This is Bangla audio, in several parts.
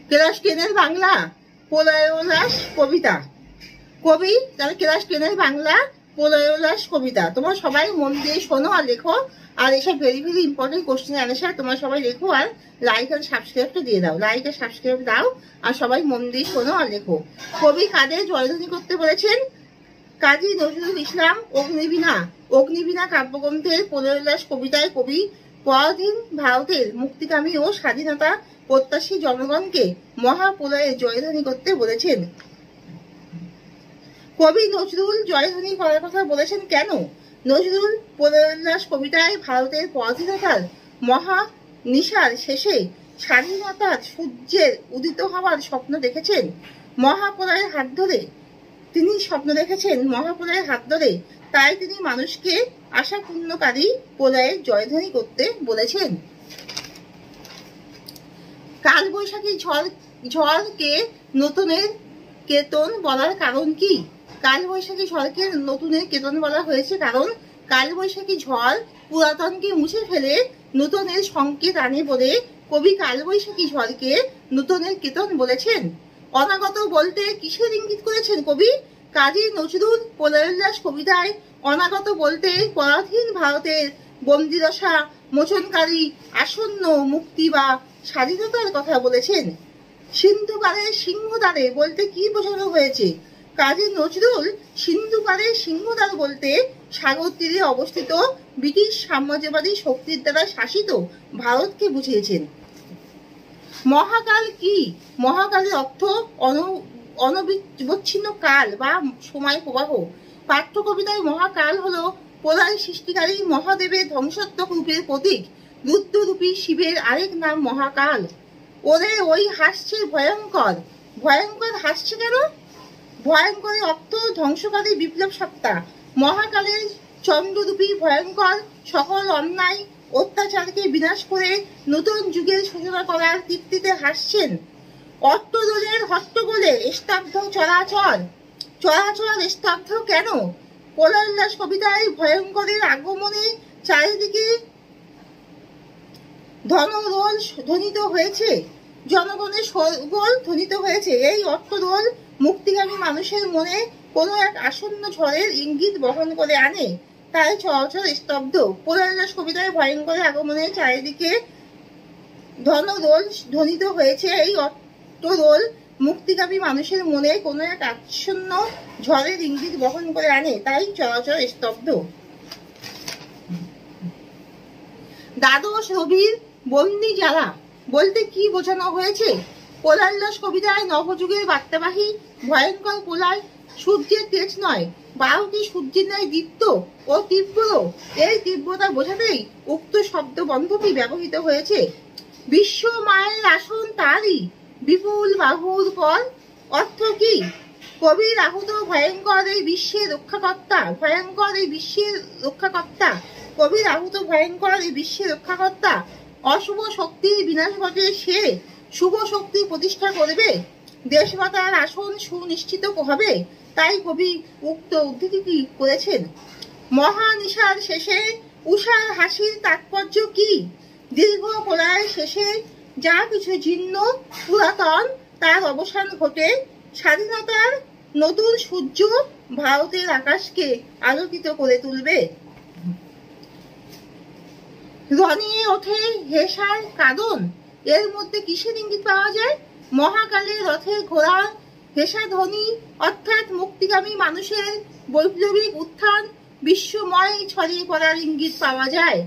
ক্লাস 10-এর বাংলা প্রলয়োল্লাস কবিতা। কবি তাহলে ক্লাস 10-এর বাংলা প্রলয়োল্লাস কবিতা। তোমরা সবাই মন দিয়ে শোনো আর লেখো, আর এসব very very important question answer তোমরা সবাই লেখো, আর লাইক আর সাবস্ক্রাইবটা দিয়ে দাও। লাইক আর সাবস্ক্রাইব দাও, আর সবাই মন দিয়ে শোনো আর লেখো। কবি কাদের জয়ধ্বনি করতে বলেছেন? কাজী নজরুল ইসলাম অগ্নিবীণা। অগ্নিবীণা কাব্যগ্রন্থের প্রলয়োল্লাস কবিতায় কবি পরাধীন ভারতের মুক্তিকামী ও স্বাধীনতা প্রত্যাশী জনগণকে মহাপ্রলয়ে জয়ধ্বনি করতে বলেছেন। কবি নজরুল জয়ধ্বনি করার কথা বলেছেন কেন? নজরুল প্রলয়োল্লাস কবিতায় ভারতের পরাধীনতার মহা নিশার শেষে স্বাধীনতার সূর্যের উদিত হওয়ার স্বপ্ন দেখেছেন। মহাপ্রলয়ের হাত ধরে তিনি স্বপ্ন দেখেছেন মহাপ্রলয়ের হাত ধরে, তাই তিনি মানুষকে আশাপূর্ণকারী প্রলয়ের জয়ধ্বনি করতে বলেছেন। কালবৈশাখী ঝড়কে নতুনের কেতন বলার কারণ কি? কালবৈশাখী ঝড়কে নতুনের কেতন বলা হয়েছে কারণ কালবৈশাখী ঝড় পুরাতনকে মুছে ফেলে নতুনের সংকেত আনে বলে কবি কালবৈশাখী ঝড়কে নতুনের কেতন বলেছেন। অনাগত বলতে কিসের ইঙ্গিত করেছেন কবি? কাজী নজরুল প্রলয়োল্লাস কবিতায় অনাগত বলতে পরাধীন ভারতের বন্দিদশা মোচনকারী আসন্ন মুক্তি বা স্বাধীনতার কথা বলেছেন। সিন্ধু পারে সিংহদ্বারে বলতে কি বোঝানো হয়েছে? কাজী নজরুল সিন্ধু পারে সিংহদ্বার বলতে সাগর তীরে অবস্থিত ব্রিটিশ সাম্রাজ্যবাদী শক্তির দ্বারা শাসিত ভারতকে বুঝিয়েছেন। মহাকাল কি? মহাকালের অর্থ অনবিচ্ছিন্ন কাল বা সময় প্রবাহ। পাঠ্য কবিতায় মহাকাল হলো প্রলয় সৃষ্টিকারী মহাদেবের ধ্বংসাত্মক রূপের প্রতীক। রুদ্ররূপী শিবের আরেক নাম মহাকাল। ওরে ওই হাসছে ভয়ঙ্কর। ভয়ঙ্কর হাসছে কেন? ভয়ঙ্করের অর্থ ধ্বংসকারী বিপ্লব সত্তা। মহাকালের চন্দ্ররূপী ভয়ঙ্কর সকল অন্যায় অত্যাচারকে বিনাশ করে নতুন যুগের সূচনা করার তৃপ্তিতে হাসছেন। অট্টদোলের হট্টগোলে স্তব্ধ চরাচর। চরাচর স্তব্ধ কেন? প্রলয়োল্লাস কবিতায় ভয়ঙ্করের আগমনে চারিদিকে ধনরোল ধ্বনিত হয়েছে, জনগণের শোরগোল ধ্বনিত হয়েছে। এই অট্টদোল মুক্তিগামী মানুষের মনে কোনো এক আসন্ন ঝড়ের ইঙ্গিত বহন করে আনে, তাই চরাচর স্তব্ধ। প্রলয়োল্লাস কবিতায় ভয়ঙ্করের আগমনে চারিদিকে ধনরোল ধ্বনিত হয়েছে। এই অট্টদোল মুক্তিগামী মানুষের মনে কোনো এক আসন্ন ঝড়ের ইঙ্গিত বহন করে আনে, তাই চরাচর স্তব্ধ। দ্বাদশ রবির বন্দি জ্বালা বলতে কি বোঝানো হয়েছে? প্রলয়োল্লাস কবিতায় নবযুগের বার্তাবাহী ভয়ঙ্কর প্রলয় সূর্যের তেজ নয়, 12টি সূর্যের ন্যায় দীপ্ত ও তীব্র। এই তীব্রতা বোঝাতেই উক্ত শব্দ বন্ধটি ব্যবহৃত হয়েছে। বিশ্ব মায়ের আসন তারই বিপুল বাহুর পর। অর্থ কি? কবির আহত ভয়ঙ্কর এই বিশ্বের রক্ষাকর্তা। ভয়ঙ্কর এই বিশ্বের রক্ষাকর্তা। কবির আহত ভয়ঙ্কর এই বিশ্বের রক্ষাকর্তা। অশুভ শক্তির বিনাশ ঘটে সে শুভ শক্তি প্রতিষ্ঠা করবে। দেশমাতার আসন সুনিশ্চিত হবে, তাই কবি উক্ত উদ্ধৃতি করেছেন। মহানিশার শেষে উষার হাসির তাৎপর্য কি? দীর্ঘ প্রলয়ের শেষে যা কিছু জীর্ণ পুরাতন তার অবসান ঘটে স্বাধীনতার নতুন সূর্য ভারতের আকাশকে আলোকিত করে তুলবে। রনিয়ে ওঠে হেসার কাঁদন, এর মধ্যে কিসের ইঙ্গিত পাওয়া যায়? মহাকালে রথের ঘোড়ার হেসা ধ্বনি অর্থাৎ মুক্তিগামী মানুষের বৈপ্লবিক উত্থান বিশ্বময় ছড়িয়ে পড়ার ইঙ্গিত পাওয়া যায়।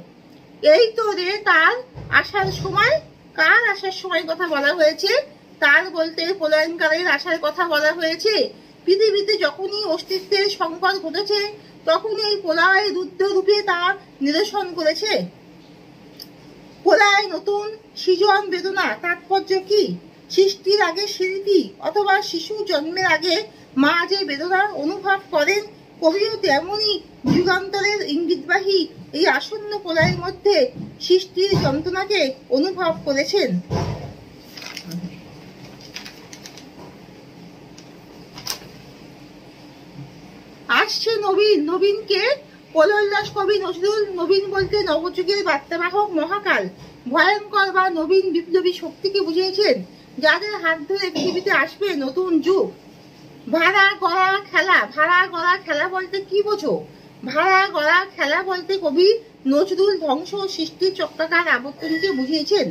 এই তো রে তার আসার সময়। কার আসার সময় কথা বলা হয়েছে? তার বলতে প্রলয়ঙ্কারের আসার কথা বলা হয়েছে। পৃথিবীতে যখনই অস্তিত্বের সংকট ঘটেছে তখনই এই প্রলয় রুদ্ররূপে তা নিরসন করেছে। প্রলয় নতুন সৃজন বেদনা তাৎপর্য কি? সৃষ্টির আগে শিল্পী অথবা শিশু জন্মের আগে মা যে বেদনা অনুভব করেন, কবিও তেমনই যুগান্তরের ইঙ্গিতবাহী এই আসন্ন প্রলয়ের মধ্যে সৃষ্টির যন্ত্রণাকে অনুভব করেছেন। আসছে নবীন। নবীনকে কোলোল্লাস কবি নজরুল নবীন বলতে নবযুগের বার্তাবাহক মহাকাল, ভয়ঙ্কর বা নবীন বিপ্লবী শক্তিকে বুঝিয়েছেন, যাদের হাত ধরে পৃথিবীতে আসবে নতুন যুগ। ভাড়া গড়া খেলা বলতে কি বোঝো? ভাড়া গড়া খেলা বলতে কবি নজরুল ধ্বংস ও সৃষ্টির চক্রাকার আবর্তনকে বুঝিয়েছেন।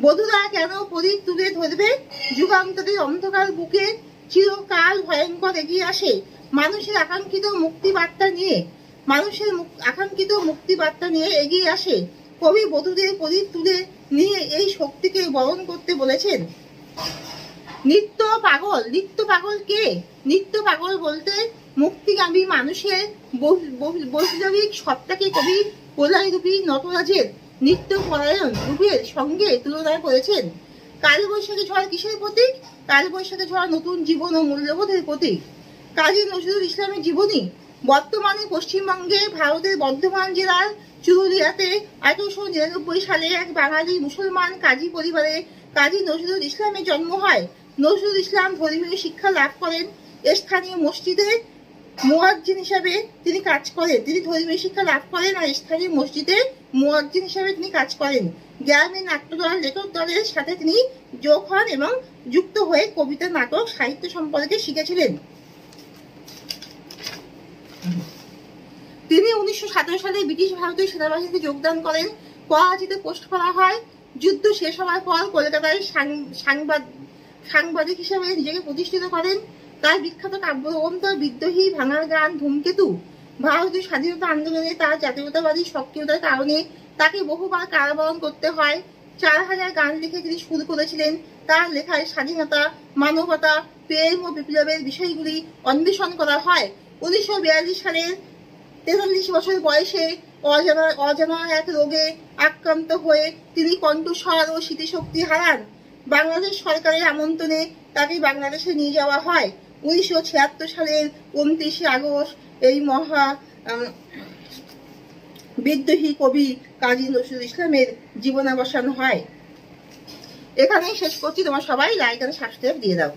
বধুরা কেন প্রদীপ তুলে ধরবে? যুগান্তরের অন্ধকার বুকে চিরকাল ভয়ঙ্কর এগিয়ে আসে মানুষের আকাঙ্ক্ষিত মুক্তি বার্তা নিয়ে এগিয়ে আসে। কবি বধূদের প্রদীপ তুলে নিয়ে এই শক্তিকে বরণ করতে বলেছেন। নিত্য পাগল কে? নিত্য পাগল বলতে মুক্তিগামী মানুষের বৈপ্লবিক সত্তাকে কবি প্রলয়রূপী নটরাজের নিত্য পরায়ণ রূপের সঙ্গে তুলনা করেছেন। কালবৈশাখী ঝড় কিসের প্রতীক? কালবৈশাখী ঝড় নতুন জীবন ও মূল্যবোধের প্রতীক। কাজী নজরুল ইসলামের জীবনী। বর্তমানে পশ্চিমবঙ্গে ভারতের বর্ধমান জেলার চুরুলিয়াতে 1899 সালে এক বাঙালি মুসলমান কাজী পরিবারে কাজী নজরুল ইসলামের জন্ম হয়। নজরুল ইসলাম ধর্মীয় শিক্ষা লাভ করেন। স্থানীয় মসজিদে মুয়াজ্জিন হিসাবে তিনি কাজ করেন। তিনি ধর্মীয় শিক্ষা লাভ করেন আর স্থানীয় মসজিদে মুয়াজ্জিন হিসাবে তিনি কাজ করেন। গ্রামীণ নাট্যদল লেখক দলের সাথে তিনি যোগ হন এবং যুক্ত হয়ে কবিতা, নাটক, সাহিত্য সম্পর্কে শিখেছিলেন। তিনি 1917 সালে ব্রিটিশ ভারতীয় সেনাবাহিনীতে যোগদান করেন। করাচিতে পোস্ট করা হয়। যুদ্ধ শেষ হওয়ার পর কলকাতায় সাংবাদিক হিসেবে নিজেকে প্রতিষ্ঠিত করেন। তার বিখ্যাত কাব্যগ্রন্থ বিদ্রোহী, ভাঙার গান, ধূমকেতু। ভারতীয় স্বাধীনতা আন্দোলনে তার জাতীয়তাবাদী সক্রিয়তার কারণে তাকে বহুবার কারাবরণ করতে হয়। 4000 গান লিখে তিনি শুরু করেছিলেন। তার লেখায় স্বাধীনতা, মানবতা, প্রেম ও বিপ্লবের বিষয়গুলি অন্বেষণ করা হয়। 1942 সালের 43 বছর বয়সে অজানা এক রোগে আক্রান্ত হয়ে তিনি কণ্ঠস্বর ও স্মৃতিশক্তি হারান। বাংলাদেশ সরকারের আমন্ত্রণে তাকে বাংলাদেশে নিয়ে যাওয়া হয়। 1976 সালের 29 আগস্ট এই মহা বিদ্রোহী কবি কাজী নজরুল ইসলামের জীবনাবসান হয়। এখানেই শেষ করছি। তোমরা সবাই লাইক আর সাবস্ক্রাইব দিয়ে দাও।